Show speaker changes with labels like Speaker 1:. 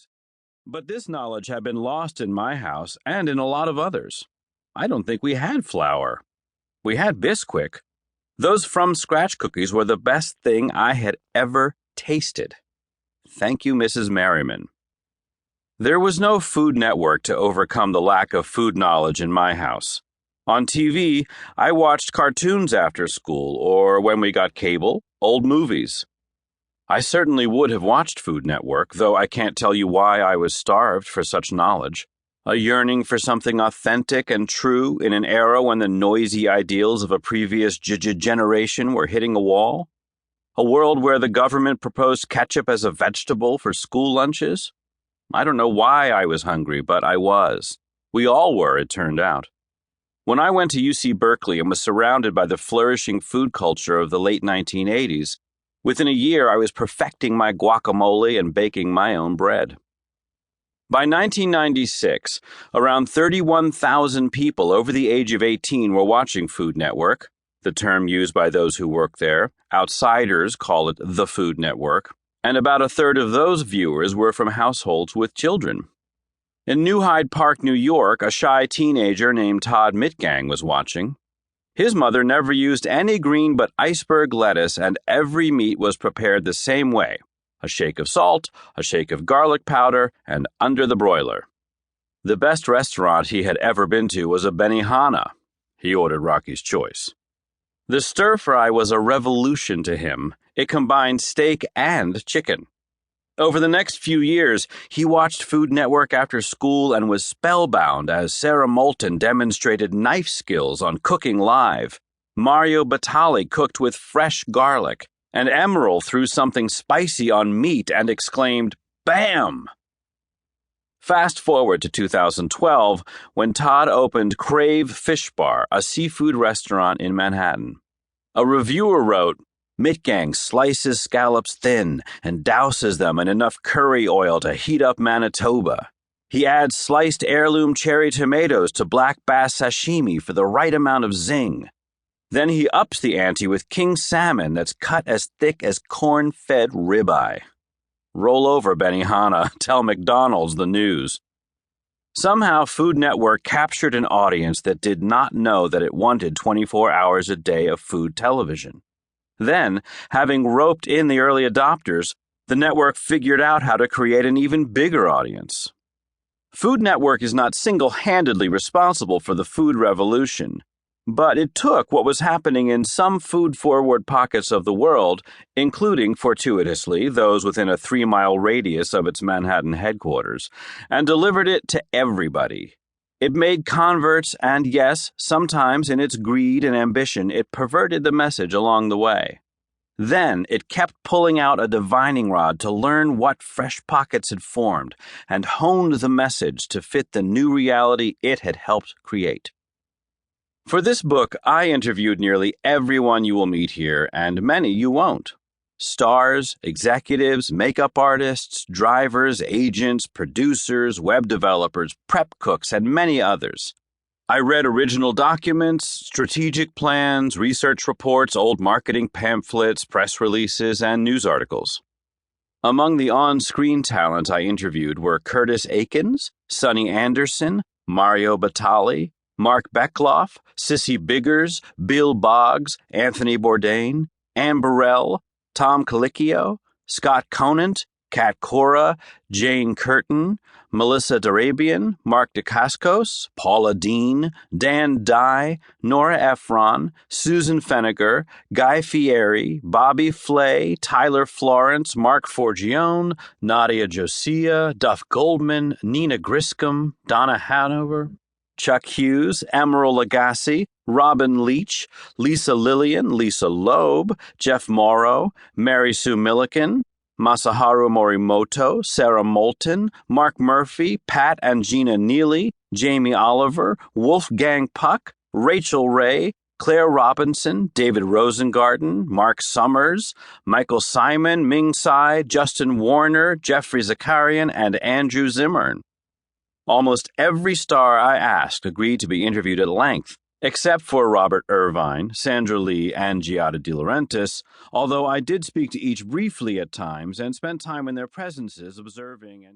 Speaker 1: cookies. But this knowledge had been lost in my house and in a lot of others. I don't think we had flour. We had Bisquick. Those from-scratch cookies were the best thing I had ever tasted. Thank you, Mrs. Merriman. There was no Food Network to overcome the lack of food knowledge in my house. On TV, I watched cartoons after school, or when we got cable, old movies. I certainly would have watched Food Network, though I can't tell you why I was starved for such knowledge. A yearning for something authentic and true in an era when the noisy ideals of a previous generation were hitting a wall? A world where the government proposed ketchup as a vegetable for school lunches? I don't know why I was hungry, but I was. We all were, it turned out. When I went to UC Berkeley and was surrounded by the flourishing food culture of the late 1980s, within a year I was perfecting my guacamole and baking my own bread. By 1996, around 31,000 people over the age of 18 were watching Food Network, the term used by those who work there. Outsiders call it the Food Network, and about a third of those viewers were from households with children. In New Hyde Park, New York, a shy teenager named Todd Mitgang was watching. His mother never used any green but iceberg lettuce, and every meat was prepared the same way. A shake of salt, a shake of garlic powder, and under the broiler. The best restaurant he had ever been to was a Benihana. He ordered Rocky's Choice. The stir-fry was a revolution to him. It combined steak and chicken. Over the next few years, he watched Food Network after school and was spellbound as Sarah Moulton demonstrated knife skills on Cooking Live. Mario Batali cooked with fresh garlic, and Emeril threw something spicy on meat and exclaimed, "Bam!" Fast forward to 2012, when Todd opened Crave Fish Bar, a seafood restaurant in Manhattan. A reviewer wrote, "Mitgang slices scallops thin and douses them in enough curry oil to heat up Manitoba. He adds sliced heirloom cherry tomatoes to black bass sashimi for the right amount of zing. Then he ups the ante with king salmon that's cut as thick as corn-fed ribeye. Roll over, Benihana. Tell McDonald's the news." Somehow, Food Network captured an audience that did not know that it wanted 24 hours a day of food television. Then, having roped in the early adopters, the network figured out how to create an even bigger audience. Food Network is not single-handedly responsible for the food revolution, but it took what was happening in some food-forward pockets of the world, including, fortuitously, those within a 3-mile radius of its Manhattan headquarters, and delivered it to everybody. It made converts, and yes, sometimes in its greed and ambition, it perverted the message along the way. Then it kept pulling out a divining rod to learn what fresh pockets had formed, and honed the message to fit the new reality it had helped create. For this book, I interviewed nearly everyone you will meet here, and many you won't. Stars, executives, makeup artists, drivers, agents, producers, web developers, prep cooks, and many others. I read original documents, strategic plans, research reports, old marketing pamphlets, press releases, and news articles. Among the on-screen talent I interviewed were Curtis Akins, Sonny Anderson, Mario Batali, Mark Beckloff, Sissy Biggers, Bill Boggs, Anthony Bourdain, Ann Burrell, Tom Colicchio, Scott Conant, Kat Cora, Jane Curtin, Melissa Darabian, Mark Dacascos, Paula Dean, Dan Dye, Nora Ephron, Susan Feniger, Guy Fieri, Bobby Flay, Tyler Florence, Mark Forgione, Nadia Josiah, Duff Goldman, Nina Griscom, Donna Hanover, Chuck Hughes, Emeril Lagasse, Robin Leach, Lisa Lillian, Lisa Loeb, Jeff Morrow, Mary Sue Milliken, Masaharu Morimoto, Sarah Moulton, Mark Murphy, Pat and Gina Neely, Jamie Oliver, Wolfgang Puck, Rachael Ray, Claire Robinson, David Rosengarten, Mark Summers, Michael Simon, Ming Tsai, Justin Warner, Jeffrey Zakarian, and Andrew Zimmern. Almost every star I asked agreed to be interviewed at length, except for Robert Irvine, Sandra Lee, and Giada De Laurentiis, although I did speak to each briefly at times and spent time in their presences observing and